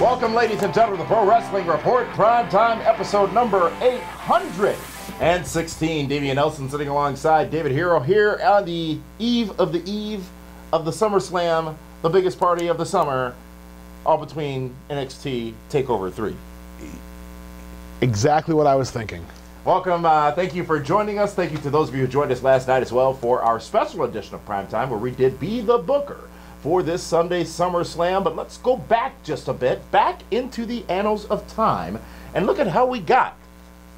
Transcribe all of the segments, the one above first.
Welcome, ladies and gentlemen, to the Pro Wrestling Report, Primetime episode number 816. Davey Nelson sitting alongside David Hero here on the eve of the SummerSlam, the biggest party of the summer, all between NXT TakeOver 3. Exactly what I was thinking. Welcome. Thank you for joining us. Thank you to those of you who joined us last night as well for our special edition of Primetime, where we did Be the Booker for this Sunday's SummerSlam. But let's go back just a bit, back into the annals of time, and look at how we got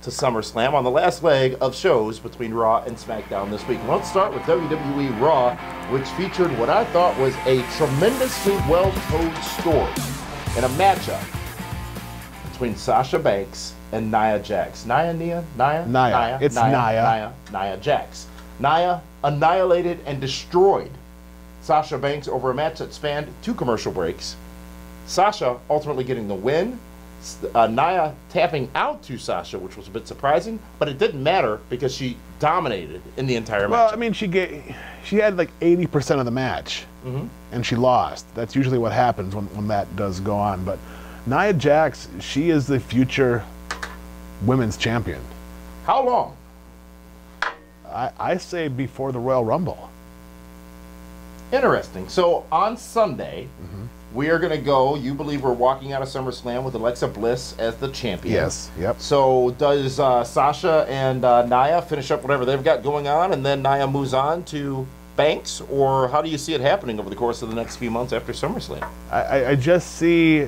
to SummerSlam on the last leg of shows between Raw and SmackDown this week. Let's start with WWE Raw, which featured what I thought was a tremendously well-told story in a matchup between Sasha Banks and Nia Jax. Nia Jax. Nia annihilated and destroyed Sasha Banks over a match that spanned 2 commercial breaks. Sasha ultimately getting the win. Nia tapping out to Sasha, which was a bit surprising, but it didn't matter because she dominated in the entire match. Well, I mean, she had like 80% of the match, and she lost. That's usually what happens when that does go on. But Nia Jax, she is the future women's champion. How long? I say before the Royal Rumble. Interesting. So on Sunday, we are going to go, you believe we're walking out of SummerSlam with Alexa Bliss as the champion. Yes, yep. So does Sasha and Nia finish up whatever they've got going on, and then Nia moves on to Banks? Or how do you see it happening over the course of the next few months after SummerSlam? I just see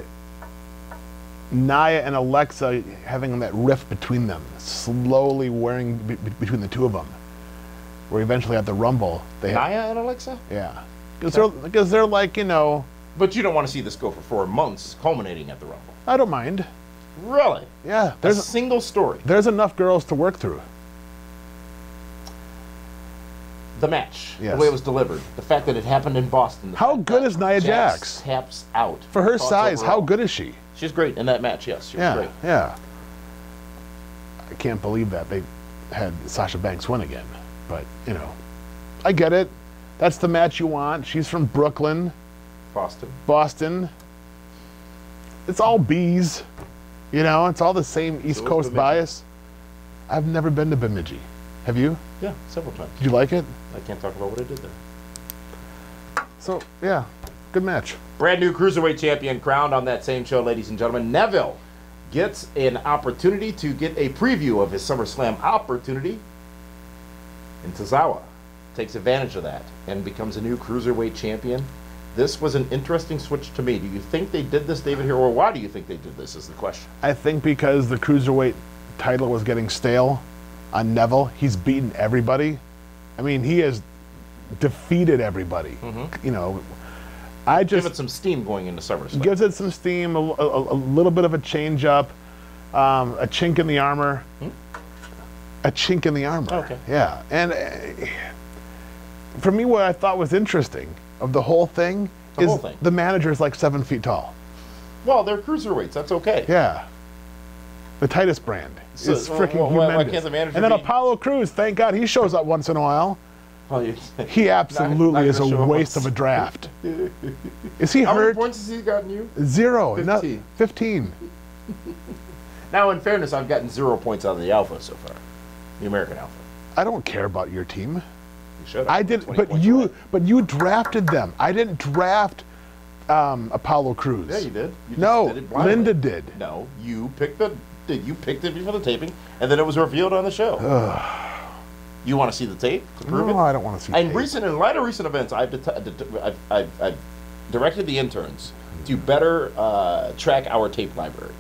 Nia and Alexa having that rift between them, slowly wearing between the two of them, where eventually at the Rumble Nia and Alexa? Yeah. Because they're like, you know... But you don't want to see this go for 4 months, culminating at the Rumble. I don't mind. Really? Yeah. There's a single story. There's enough girls to work through. The match, yes. The way it was delivered, the fact that it happened in Boston. How good is Nia Jax? Taps out. For her size, overall. how good is she? She's great in that match, yes. She was great. Yeah. I can't believe that they had Sasha Banks win again. But, you know, I get it. That's the match you want. She's from Brooklyn. Boston. It's all bees. You know, it's all the same East Coast bias. I've never been to Bemidji. Have you? Yeah, several times. Did you like it? I can't talk about what I did there. So, yeah, good match. Brand new Cruiserweight champion crowned on that same show, ladies and gentlemen. Neville gets an opportunity to get a preview of his SummerSlam opportunity. And Tozawa takes advantage of that and becomes a new Cruiserweight champion. This was an interesting switch to me. Do you think they did this, David, here, or why do you think they did this is the question? I think because the Cruiserweight title was getting stale on Neville. He's beaten everybody. I mean, he has defeated everybody. You know, I just... Give it some steam going into SummerSlam. Gives it some steam, a little bit of a change-up, a chink in the armor. A chink in the armor. Okay. Yeah. And for me, what I thought was interesting of the whole thing is the manager's like 7 feet tall. Well, they're cruiserweights. That's okay. Yeah. The Titus brand is freaking humongous. Why can't the manager and then Apollo Crews, thank God he shows up once in a while. Well, he absolutely is a waste of a draft. Is he hurt? How many points has he gotten you? 0. 15. 15. Now, in fairness, I've gotten 0 points out of the Alpha so far. The American Alpha. I don't care about your team. You should have. I did, but you drafted them. I didn't draft Apollo Crews. Yeah, you did. You no, just did it blindly. Linda did. No, you picked it before the taping, and then it was revealed on the show. You want to see the tape to prove it? No, I don't want to see. In light of recent events, I've directed the interns to better track our tape library.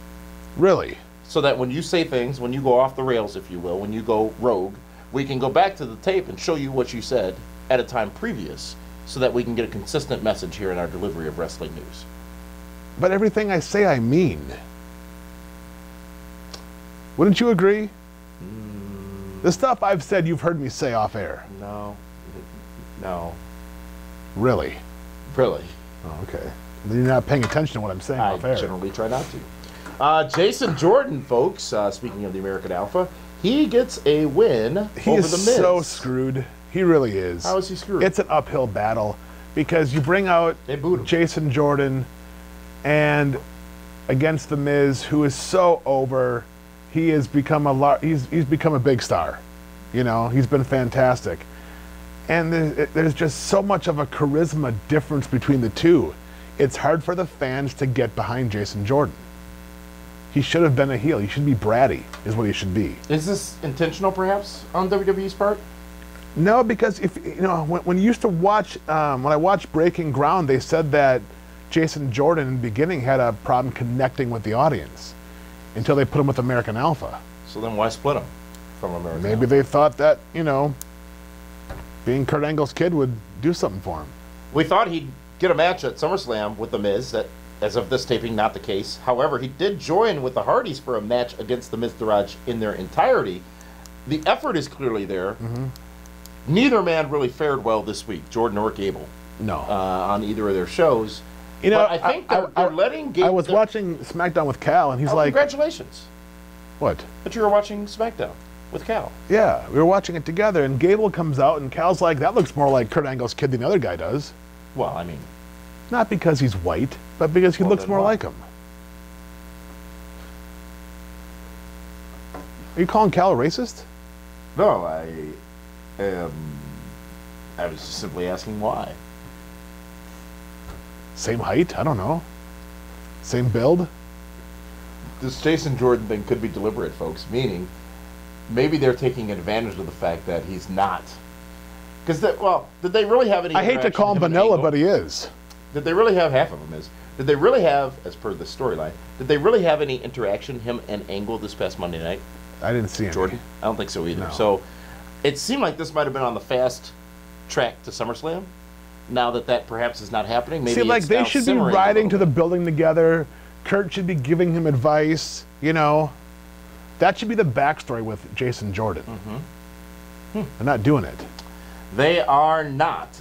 Really? So that when you say things, when you go off the rails, if you will, when you go rogue, we can go back to the tape and show you what you said at a time previous, so that we can get a consistent message here in our delivery of wrestling news. But everything I say, I mean. Wouldn't you agree? The stuff I've said, you've heard me say off air. No. Really? Really? Oh, okay. Then you're not paying attention to what I'm saying off air. I generally try not to. Jason Jordan, folks, speaking of the American Alpha, he gets a win over the Miz. He is so screwed. He really is. How is he screwed? It's an uphill battle because you bring out Jason Jordan, and against The Miz, who is so over. He has become he's become a big star. You know, he's been fantastic. And there's just so much of a charisma difference between the two. It's hard for the fans to get behind Jason Jordan. He should have been a heel. He should be bratty, is what he should be. Is this intentional, perhaps, on WWE's part? No, because if you know, when you used to watch, when I watched Breaking Ground, they said that Jason Jordan in the beginning had a problem connecting with the audience until they put him with American Alpha. So then why split him from American Maybe Alpha? they thought that, you know, being Kurt Angle's kid would do something for him. We thought he'd get a match at SummerSlam with The Miz. That, as of this taping, not the case. However, he did join with the Hardys for a match against the Miztourage in their entirety. The effort is clearly there. Mm-hmm. Neither man really fared well this week, Jordan or Gable. No. On either of their shows. You know, but I think they're letting Gable... I was watching SmackDown with Cal, and he's like... Congratulations. What? But you were watching SmackDown with Cal. Yeah, we were watching it together, and Gable comes out, and Cal's like, that looks more like Kurt Angle's kid than the other guy does. Well, I mean... Not because he's white, but because he looks more like him. Are you calling Cal a racist? No, I was just simply asking why. Same height? I don't know. Same build? This Jason Jordan thing could be deliberate, folks, meaning maybe they're taking advantage of the fact that he's not. Because, well, did they really have any... I hate to call him vanilla, but he is. Did they really have, half of them is, did they really have, as per the storyline, did they really have any interaction, him and Angle, this past Monday night? I didn't see any. Jordan? I don't think so either. No. So it seemed like this might have been on the fast track to SummerSlam. Now that perhaps is not happening, maybe see, like, it's they now should be simmering riding a to little the bit. building together. Kurt should be giving him advice, you know. That should be the backstory with Jason Jordan. They're not doing it. They are not.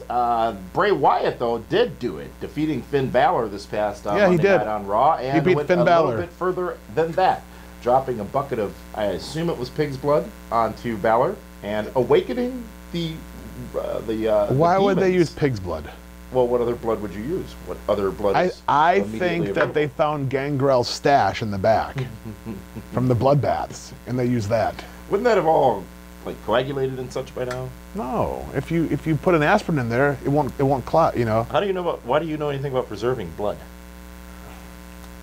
Bray Wyatt, though, did do it, defeating Finn Balor this past Monday night on Raw, and he beat went Finn a Balor. little bit further than that, dropping a bucket of, I assume it was pig's blood, onto Balor, and awakening the Why would they demons. use pig's blood? Well, what other blood would you use? What other blood is I immediately think that available? they found Gangrel's stash in the back from the bloodbaths, and they used that. Wouldn't that have all like coagulated and such by now? No, if you put an aspirin in there, it won't clot. You know. How do you know about? Why do you know anything about preserving blood?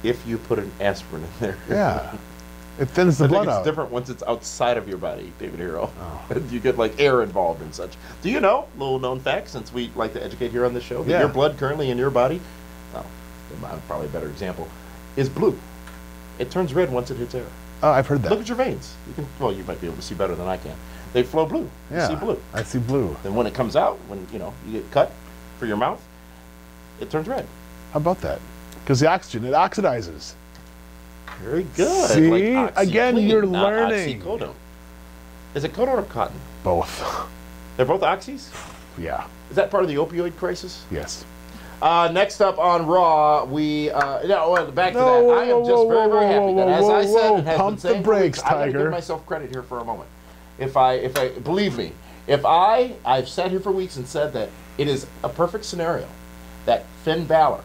If you put an aspirin in there, Yeah, it thins the I blood think it's out. different once it's outside of your body, David Hero. You get like air involved and such. Do you know, little known fact, since we like to educate here on this show, that Yeah. your blood currently in your body, probably a better example, is blue. It turns red once it hits air. Oh, I've heard that. Look at your veins. You can, well, you might be able to see better than I can. They flow blue. Yeah, You see blue. I see blue. Then when it comes out, when you get cut for your mouth, it turns red. How about that? Because the oxygen, it oxidizes. Very good. See? Like Again, OxyClean, you're not learning. oxycodone. Is it codone or cotton? Both. They're both oxys? Yeah. Is that part of the opioid crisis? Yes. Next up on Raw, we back to that. No, I am just very, very happy that, as I said, and has pump been saying the brakes, for weeks, I gotta Tiger. give myself credit here for a moment. If I believe me, I've sat here for weeks and said that it is a perfect scenario that Finn Balor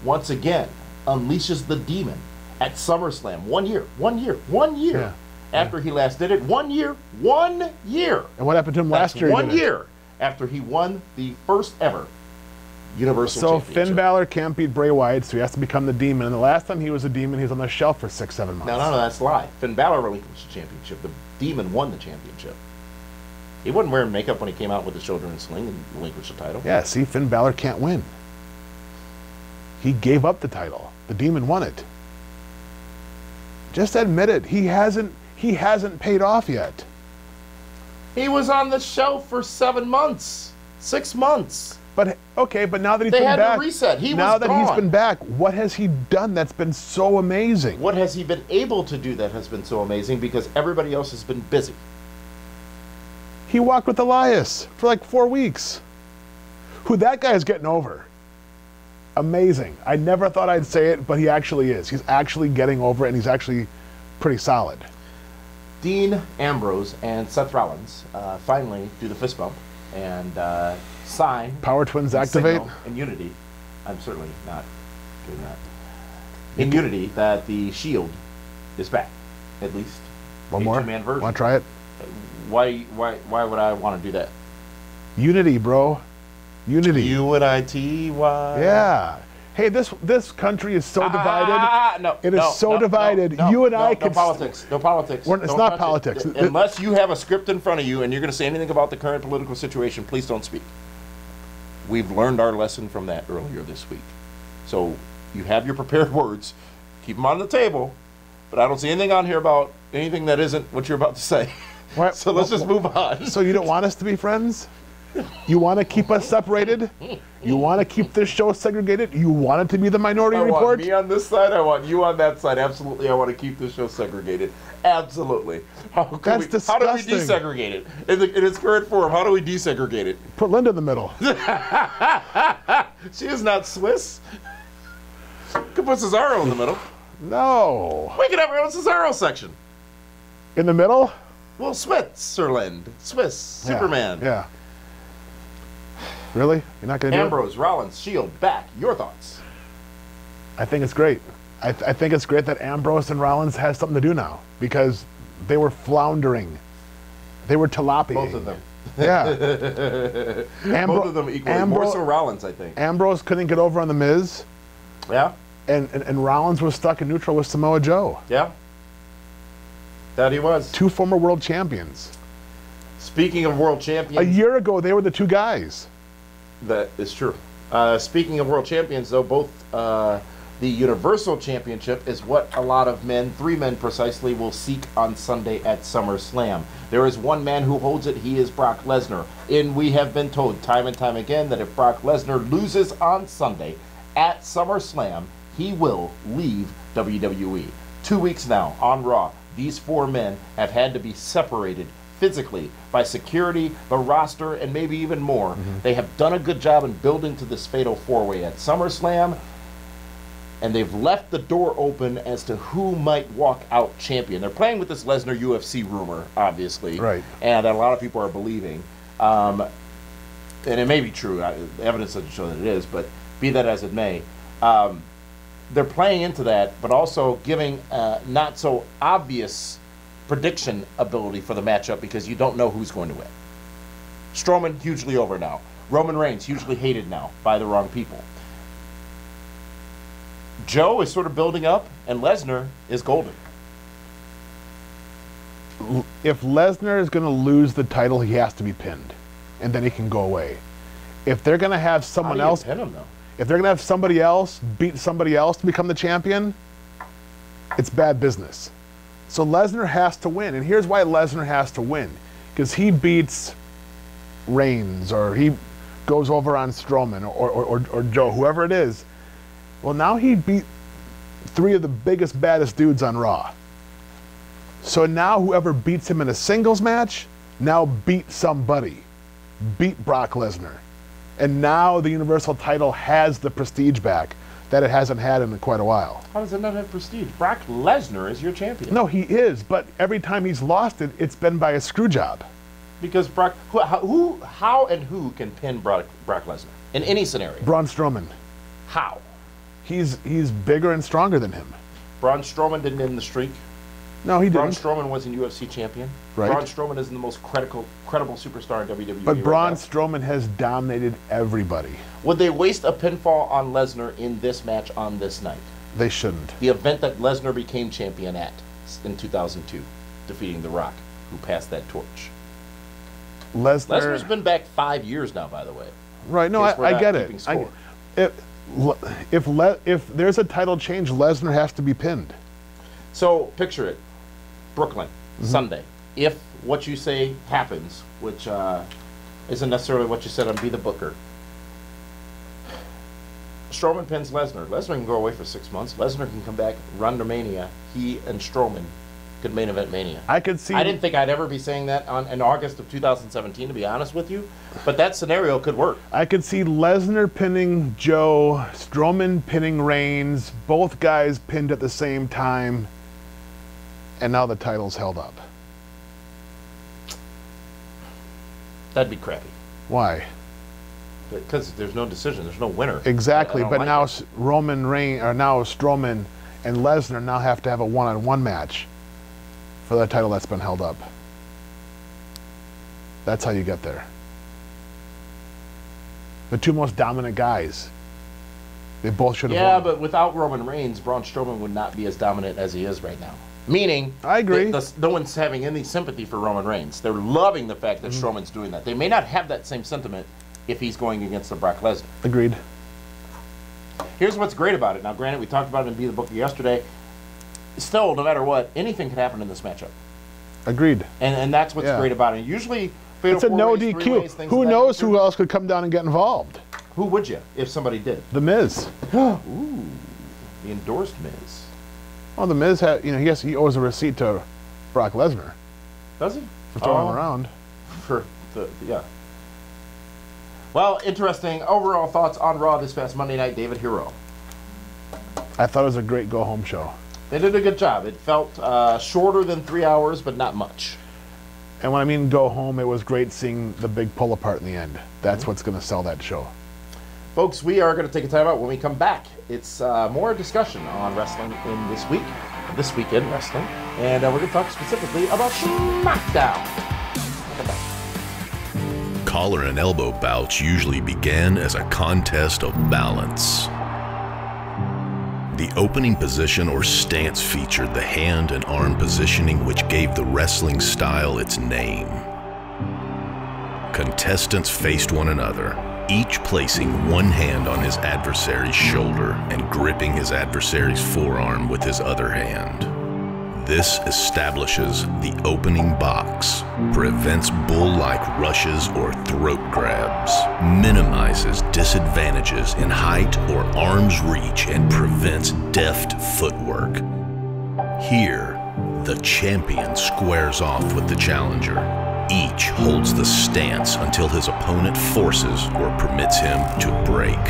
once again unleashes the demon at SummerSlam. 1 year Yeah. after he last did it. 1 year. And what happened to him last year? he 1 did it. year after he won the first ever Universal So Championship. Finn Balor can't beat Bray Wyatt, so he has to become the demon. And the last time he was a demon, he was on the shelf for 6-7 months. No, that's a lie. Finn Balor relinquished the championship. The demon won the championship. He wasn't wearing makeup when he came out with the shoulder and sling and relinquished the title. Yeah, see, Finn Balor can't win. He gave up the title. The demon won it. Just admit it. He hasn't paid off yet. He was on the shelf for 7 months. 6 months. But okay, but now that he's They been had back, to reset. He now was that he's gone. been back, what has he done that's been so amazing? What has he been able to do that has been so amazing? Because everybody else has been busy. He walked with Elias for like 4 weeks. Who that guy is getting over. Amazing. I never thought I'd say it, but he actually is. He's actually getting over it, and he's actually pretty solid. Dean Ambrose and Seth Rollins finally do the fist bump and sign. Power Twins and activate. signal in unity. I'm certainly not doing that. in Unity that the Shield is back, at least. One more? Two-man version. Want to try it? Why would I want to do that? Unity, bro. Unity. U-N-I-T-Y. Yeah. Hey, this country is so divided. No, it is so divided. You and I can. No politics. No politics. It's not politics. Unless you have a script in front of you and you're going to say anything about the current political situation, please don't speak. We've learned our lesson from that earlier this week. So you have your prepared words. Keep them on the table. But I don't see anything on here about anything that isn't what you're about to say. So let's just move on. So you don't want us to be friends? You want to keep us separated? You want to keep this show segregated? You want it to be the Minority Report? I want me on this side. I want you on that side. Absolutely. I want to keep this show segregated. Absolutely. That's disgusting. How do we desegregate it? In its current form, how do we desegregate it? Put Linda in the middle. She is not Swiss. Could put Cesaro in the middle. No. We could have our own Cesaro section. In the middle? Well, Switzerland. Swiss. Superman. Yeah. Really? You're not going to do it? Ambrose, Rollins, Shield, back. Your thoughts? I think it's great. I think it's great that Ambrose and Rollins has something to do now because they were floundering. They were tilapia. Both of them. Yeah. Both of them equally. More so Rollins, I think. Ambrose couldn't get over on The Miz. Yeah. And Rollins was stuck in neutral with Samoa Joe. Yeah. That he was. 2 former world champions. Speaking of world champions. A year ago, they were the 2 guys. That is true. Speaking of world champions, though, both the Universal Championship is what a lot of men, 3 men precisely, will seek on Sunday at SummerSlam. There is one man who holds it. He is Brock Lesnar. And we have been told time and time again that if Brock Lesnar loses on Sunday at SummerSlam, he will leave WWE. 2 weeks now on Raw, these 4 men have had to be separated physically by security, the roster, and maybe even more. They have done a good job in building to this fatal 4-way at SummerSlam, and they've left the door open as to who might walk out champion. They're playing with this Lesnar UFC rumor, obviously, right? And a lot of people are believing, and it may be true. Evidence doesn't show that it is, but be that as it may, they're playing into that, but also giving not so obvious prediction ability for the matchup because you don't know who's going to win. Strowman, hugely over now. Roman Reigns, hugely hated now by the wrong people. Joe is sort of building up, and Lesnar is golden. If Lesnar is going to lose the title, he has to be pinned, and then he can go away. If they're going to have someone else pin him, though? If they're going to have somebody else beat somebody else to become the champion, it's bad business. So Lesnar has to win, and here's why Lesnar has to win. Because he beats Reigns, or he goes over on Strowman, or Joe, whoever it is. Well, now he beat 3 of the biggest, baddest dudes on Raw. So now whoever beats him in a singles match, now beat somebody. Beat Brock Lesnar. And now the Universal title has the prestige back that it hasn't had in quite a while. How does it not have prestige? Brock Lesnar is your champion. No, he is, but every time he's lost it, it's been by a screw job. Because Brock, how and who can pin Brock Lesnar in any scenario? Braun Strowman. How? He's bigger and stronger than him. Braun Strowman didn't end the streak. No, he Braun didn't. Strowman wasn't UFC champion. Right. Braun Strowman isn't the most credible superstar in WWE. But Braun Strowman has dominated everybody. Would they waste a pinfall on Lesnar in this match on this night? They shouldn't. The event that Lesnar became champion at in 2002, defeating The Rock, who passed that torch. Lesnar's been back 5 years now, by the way. Right. No, I get it. If there's a title change, Lesnar has to be pinned. So picture it. Brooklyn, Sunday. If what you say happens, which isn't necessarily what you said on Be the Booker, Strowman pins Lesnar. Lesnar can go away for 6 months. Lesnar can come back, run to Mania. He and Strowman could main event Mania. I could see. I didn't think I'd ever be saying that in August of 2017, to be honest with you, but that scenario could work. I could see Lesnar pinning Joe, Strowman pinning Reigns, both guys pinned at the same time, and now the title's held up. That'd be crappy. Why? Because there's no decision, there's no winner. Exactly, but now Roman Reigns, or now Strowman and Lesnar now have to have a one-on-one match for the title that's been held up. That's how you get there. The two most dominant guys. They both should have won. Yeah, but without Roman Reigns, Braun Strowman would not be as dominant as he is right now. Meaning, I agree. No one's having any sympathy for Roman Reigns. They're loving the fact that Strowman's doing that. They may not have that same sentiment if he's going against the Brock Lesnar. Agreed. Here's what's great about it. Now, granted, we talked about it in Be the Booker yesterday. Still, no matter what, anything could happen in this matchup. Agreed. And that's what's great about it. Usually, it's a no DQ. Who knows who else could come down and get involved? Who would you if somebody did? The Miz. Ooh, the endorsed Miz. Well, the Miz had, he owes a receipt to Brock Lesnar. Does he? For throwing him around. Yeah. Well, interesting. Overall thoughts on Raw this past Monday night, David Hero. I thought it was a great go-home show. They did a good job. It felt shorter than 3 hours, but not much. And when I mean go home, it was great seeing the big pull apart in the end. That's what's going to sell that show. Folks, we are going to take a time out. When we come back, it's more discussion on wrestling in this weekend wrestling. And we're going to talk specifically about SmackDown. Collar and elbow bouts usually began as a contest of balance. The opening position or stance featured the hand and arm positioning which gave the wrestling style its name. Contestants faced one another, each placing one hand on his adversary's shoulder and gripping his adversary's forearm with his other hand. This establishes the opening box, prevents bull-like rushes or throat grabs, minimizes disadvantages in height or arm's reach, and prevents deft footwork. Here, the champion squares off with the challenger. Each holds the stance until his opponent forces or permits him to break.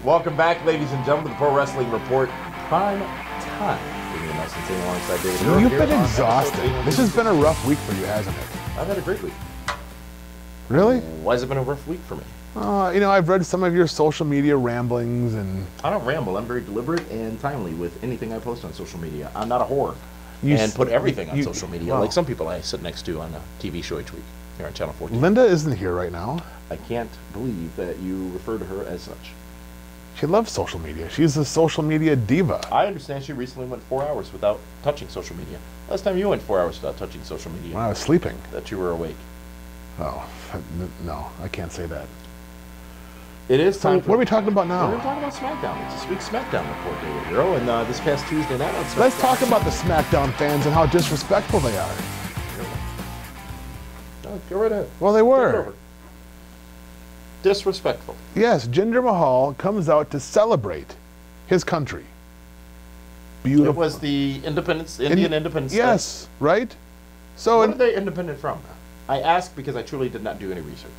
Welcome back, ladies and gentlemen, to the Pro Wrestling Report Prime Time. Alongside David Hero. You've been exhausted. This has been a rough week for you, hasn't it? I've had a great week. Really? Why has it been a rough week for me? I've read some of your social media ramblings and... I don't ramble. I'm very deliberate and timely with anything I post on social media. I'm not a whore. And put everything on social media, like some people I sit next to on a TV show each week here on Channel 14. Linda isn't here right now. I can't believe that you refer to her as such. She loves social media. She's a social media diva. I understand she recently went 4 hours without touching social media. Last time you went 4 hours without touching social media. When I was sleeping. That you were awake. Oh, no, I can't say that. It is time. What are we talking about now? We're talking about SmackDown. It's this week's SmackDown report, David Hero, and this past Tuesday night on SmackDown. Let's talk about the SmackDown fans and how disrespectful they are. No, go right ahead. Well, they were. Disrespectful. Yes, Jinder Mahal comes out to celebrate his country. Beautiful. It was the Indian Independence Day. Yes, right? So what are they independent from? I ask because I truly did not do any research.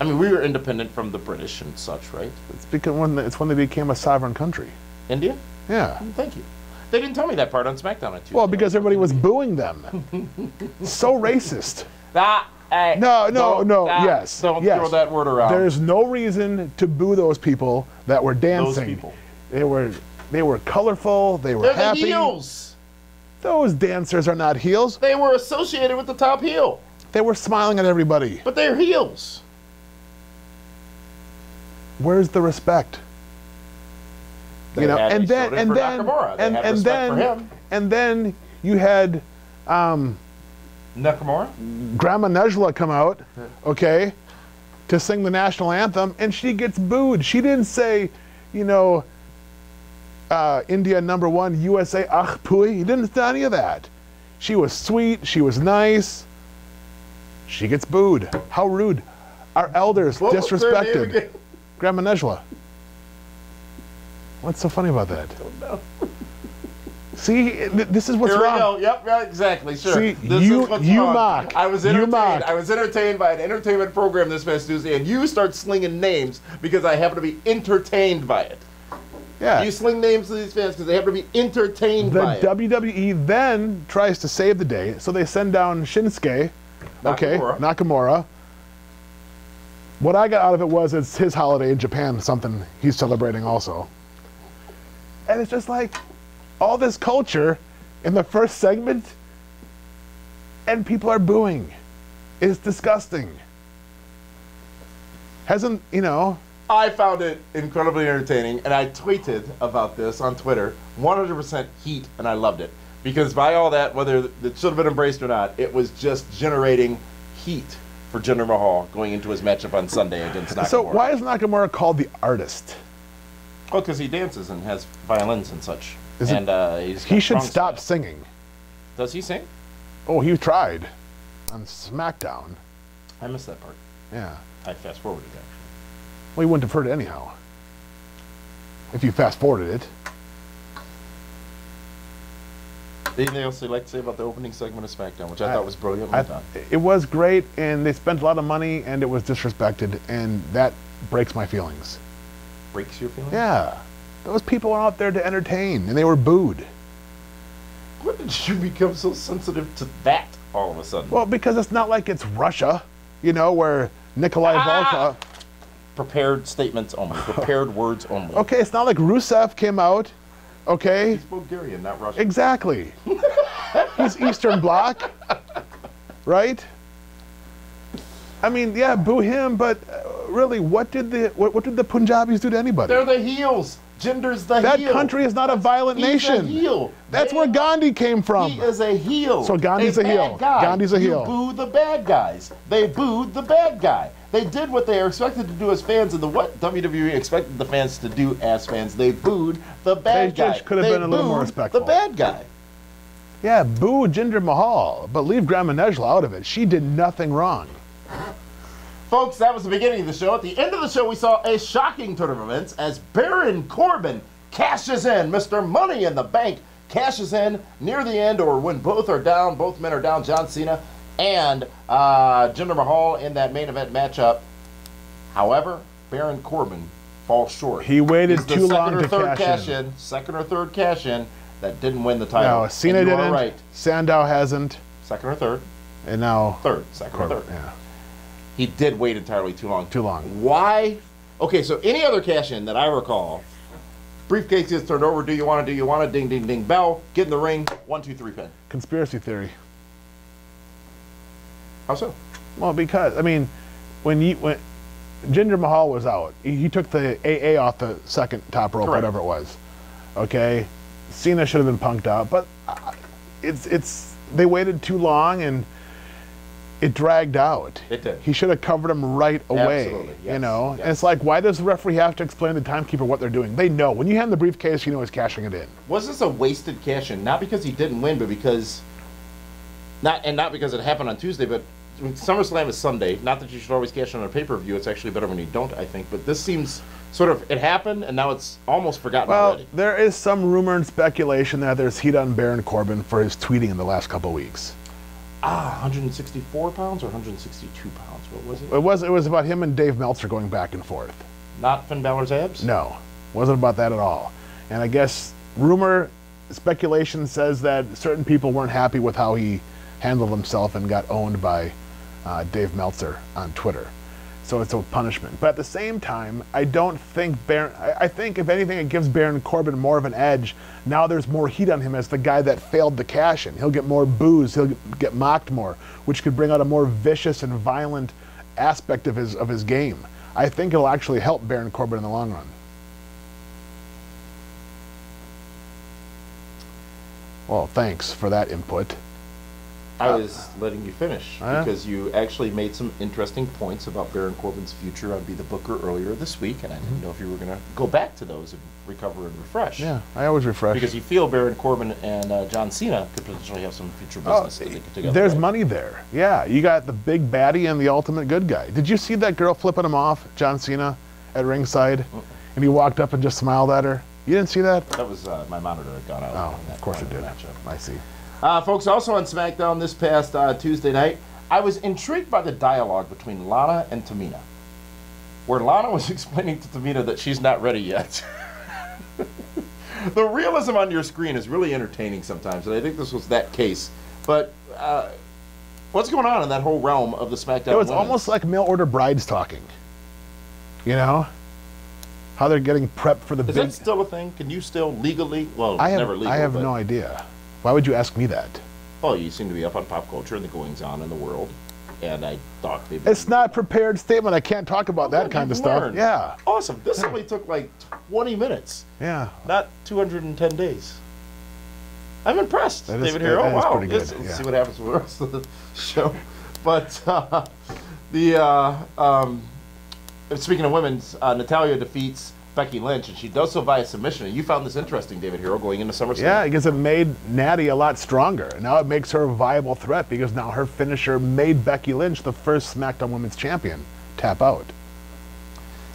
I mean, we were independent from the British and such, right? It's because when they became a sovereign country. India? Yeah. Thank you. They didn't tell me that part on SmackDown on Tuesday. Well, because everybody was booing them. So racist. Yes. Don't throw that word around. There's no reason to boo those people that were dancing. Those people. They were colorful. They were happy. They're the heels. Those dancers are not heels. They were associated with the top heel. They were smiling at everybody. But they're heels. Where's the respect? And then you had Nakamura? Grandma Nejla come out, okay, to sing the national anthem, and she gets booed. She didn't say, India #1, USA, ach pui. He didn't say any of that. She was sweet. She was nice. She gets booed. How rude. Our elders disrespected Grandma Nejla. What's so funny about that? I don't know. See, this is what's wrong. Go. Yep, yeah, exactly. Sure. See, you mock. I was entertained. I was entertained by an entertainment program this past Tuesday, and you start slinging names because I happen to be entertained by it. Yeah. You sling names to these fans because they have to be entertained by it. The WWE then tries to save the day, so they send down Shinsuke, Nakamura. What I got out of it was it's his holiday in Japan, something he's celebrating also. And it's just like all this culture in the first segment, and people are booing. It's disgusting. Hasn't, you know... I found it incredibly entertaining, and I tweeted about this on Twitter, 100% heat, and I loved it. Because by all that, whether it should have been embraced or not, it was just generating heat for Jinder Mahal going into his matchup on Sunday against Nakamura. So why is Nakamura called the artist? Well, because he dances and has violins and such. He should stop singing. Does he sing? Oh, he tried on SmackDown. I missed that part. Yeah. I fast-forwarded it, actually. Well, you wouldn't have heard it anyhow if you fast-forwarded it. Anything else you'd like to say about the opening segment of SmackDown, which I thought was brilliantly done? It was great, and they spent a lot of money, and it was disrespected, and that breaks my feelings. Breaks your feelings? Yeah. Those people were out there to entertain, and they were booed. When did you become so sensitive to that all of a sudden? Well, because it's not like it's Russia, you know, where Nikolai Volkov... Prepared statements only. Prepared words only. Okay, it's not like Rusev came out, okay? He's Bulgarian, not Russian. Exactly. He's Eastern Bloc, right? I mean, yeah, boo him, but really, what did the Punjabis do to anybody? They're the heels. Jinder's the heel. That country is not a violent nation. He's a heel. That's where Gandhi came from. He is a heel. So Gandhi's a heel. Gandhi's a heel. You boo the bad guys. They booed the bad guy. They did what they are expected to do as fans, and what WWE expected the fans to do as fans. They booed the bad guy. They just could have been a little more respectful. The bad guy. Yeah, boo Jinder Mahal, but leave Grandma Nejla out of it. She did nothing wrong. Folks, that was the beginning of the show. At the end of the show, we saw a shocking turn of events as Baron Corbin cashes in. Mr. Money in the Bank cashes in near the end, or when both are down, both men are down, John Cena and Jinder Mahal in that main event matchup. However, Baron Corbin falls short. He waited too long to cash in. Second or third cash in that didn't win the title. No, Cena didn't. Right. Sandow hasn't. Second or third. And now second or third. Yeah. He did wait entirely too long. Too long. Why? Okay, so any other cash-in that I recall, briefcase gets turned over, do you want it, ding, ding, ding, bell, get in the ring, 1, 2, 3, pin. Conspiracy theory. How so? Well, because, I mean, when Jinder Mahal was out, he took the AA off the second top rope, whatever it was. Okay? Cena should have been punked out, but they waited too long, and it dragged out. It did. He should have covered him right away. Absolutely, yes, you know? yes. And it's like, why does the referee have to explain to the timekeeper what they're doing? They know. When you hand the briefcase, you know he's cashing it in. Was this a wasted cash-in? Not because he didn't win, but because... Not because it happened on Tuesday, but SummerSlam is Sunday. Not that you should always cash in on a pay-per-view. It's actually better when you don't, I think. But this seems sort of... It happened, and now it's almost forgotten already. Well, there is some rumor and speculation that there's heat on Baron Corbin for his tweeting in the last couple of weeks. 164 pounds or 162 pounds? What was it? It was about him and Dave Meltzer going back and forth. Not Finn Balor's abs? No, wasn't about that at all. And I guess speculation says that certain people weren't happy with how he handled himself and got owned by Dave Meltzer on Twitter. So it's a punishment. But at the same time, I don't think I think if anything, it gives Baron Corbin more of an edge. Now there's more heat on him as the guy that failed the cash-in. He'll get more boos. He'll get mocked more, which could bring out a more vicious and violent aspect of his game. I think it'll actually help Baron Corbin in the long run. Well, thanks for that input. I was letting you finish because you actually made some interesting points about Baron Corbin's future on Be the Booker earlier this week, and I didn't know if you were going to go back to those and recover and refresh. Yeah, I always refresh. Because you feel Baron Corbin and John Cena could potentially have some future business that they could together. There's money there. Yeah, you got the big baddie and the ultimate good guy. Did you see that girl flipping him off, John Cena, at ringside? And he walked up and just smiled at her? You didn't see that? That was my monitor had gone out. Oh, of course it did. I see. Folks, also on SmackDown this past Tuesday night, I was intrigued by the dialogue between Lana and Tamina, where Lana was explaining to Tamina that she's not ready yet. The realism on your screen is really entertaining sometimes, and I think this was that case. But what's going on in that whole realm of the SmackDown? It was women's? almost like mail-order brides talking. You know? How they're getting prepped for the Is big... that still a thing? Can you still legally... Well, I have, never legally, I have no idea. Why would you ask me that? Well, you seem to be up on pop culture and the goings-on in the world. And I thought maybe... It's not a prepared statement. I can't talk about that kind of stuff. Learned. Yeah. Awesome. This only took like 20 minutes. Yeah. Not 210 days. I'm impressed, That is- David Hero. that is Wow. pretty good, Let's yeah. see what happens with the rest of the show. But speaking of women's, Natalya defeats Becky Lynch, and she does so via submission. And you found this interesting, David Hero, going into SummerSlam. Yeah, because it made Natty a lot stronger. Now it makes her a viable threat because now her finisher made Becky Lynch the first SmackDown Women's Champion tap out.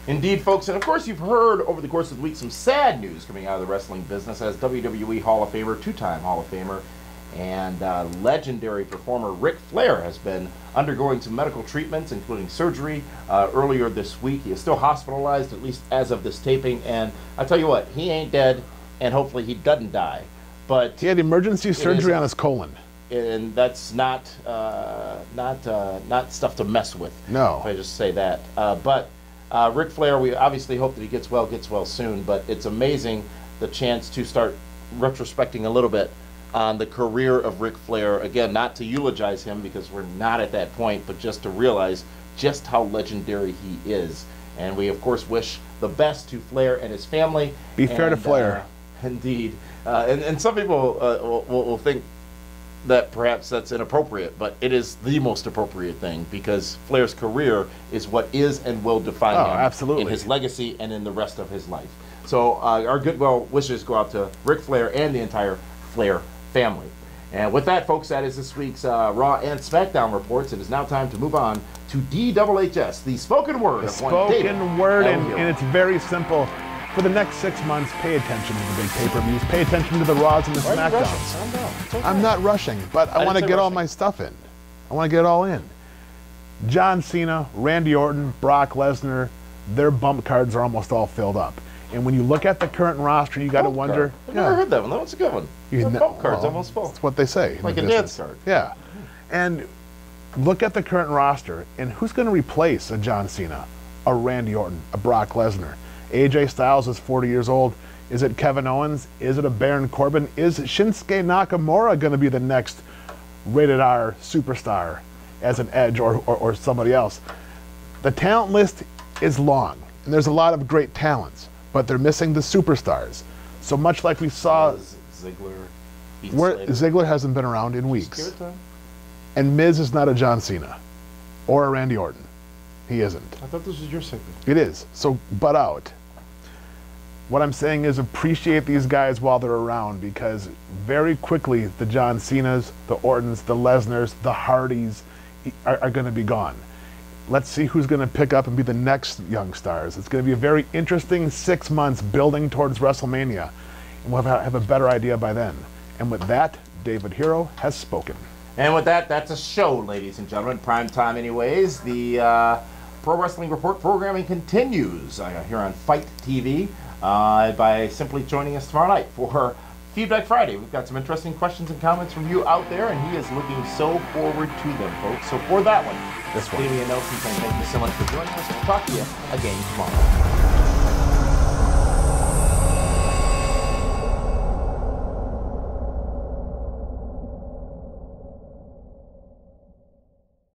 Indeed, folks, and of course you've heard over the course of the week some sad news coming out of the wrestling business as WWE Hall of Famer, two-time Hall of Famer, and legendary performer Ric Flair has been undergoing some medical treatments, including surgery, earlier this week. He is still hospitalized, at least as of this taping, and I tell you what, he ain't dead, and hopefully he doesn't die. But He had emergency surgery on his colon. and that's not stuff to mess with. No. If I just say that. But Ric Flair, we obviously hope that he gets well soon. But it's amazing the chance to start retrospecting a little bit on the career of Ric Flair. Again, not to eulogize him because we're not at that point, but just to realize just how legendary he is. And we, of course, wish the best to Flair and his family. Be fair to Flair. Indeed. And some people will think that perhaps that's inappropriate, but it is the most appropriate thing because Flair's career is what is and will define him absolutely. in his legacy and in the rest of his life. So our good wishes go out to Ric Flair and the entire Flair family. And with that, folks, that is this week's Raw and SmackDown reports. It is now time to move on to DWHS, the spoken word of one David Spoken word, L. and Hero. it's very simple. For the next 6 months, pay attention to the big pay-per-views. Pay attention to the Raws and the Why are you rushing? SmackDowns. Calm down. It's okay. I'm not rushing, but I I want to didn't say get all rushing. my stuff in. I want to get it all in. John Cena, Randy Orton, Brock Lesnar, their bump cards are almost all filled up. And when you look at the current roster, you got to Bump wonder. card. I've never heard that one. That one's a good one. You The bump card's almost full. That's what they say. in Like the a dance business. card. Yeah. And look at the current roster, and who's going to replace a John Cena, a Randy Orton, a Brock Lesnar? AJ Styles is 40 years old. Is it Kevin Owens? Is it a Baron Corbin? Is Shinsuke Nakamura going to be the next rated R superstar as an Edge or somebody else? The talent list is long, and there's a lot of great talents, but they're missing the superstars. So much like we saw Ziggler, Heath where Slater. Ziggler hasn't been around in Give weeks. it time. And Miz is not a John Cena or a Randy Orton. He isn't. I thought this was your segment. It is. So butt out. What I'm saying is appreciate these guys while they're around because very quickly the John Cenas, the Ortons, the Lesnars, the Hardys are going to be gone. Let's see who's going to pick up and be the next young stars. It's going to be a very interesting 6 months building towards WrestleMania. And we'll have a better idea by then. And with that, David Hero has spoken. And with that, that's a show, ladies and gentlemen. Prime time, anyways. The Pro Wrestling Report programming continues here on Fight TV by simply joining us tomorrow night for Feedback Friday. We've got some interesting questions and comments from you out there, and he is looking so forward to them, folks. So for that one, this is Damian Nelson saying thank you so much for joining us. We'll talk to you again tomorrow.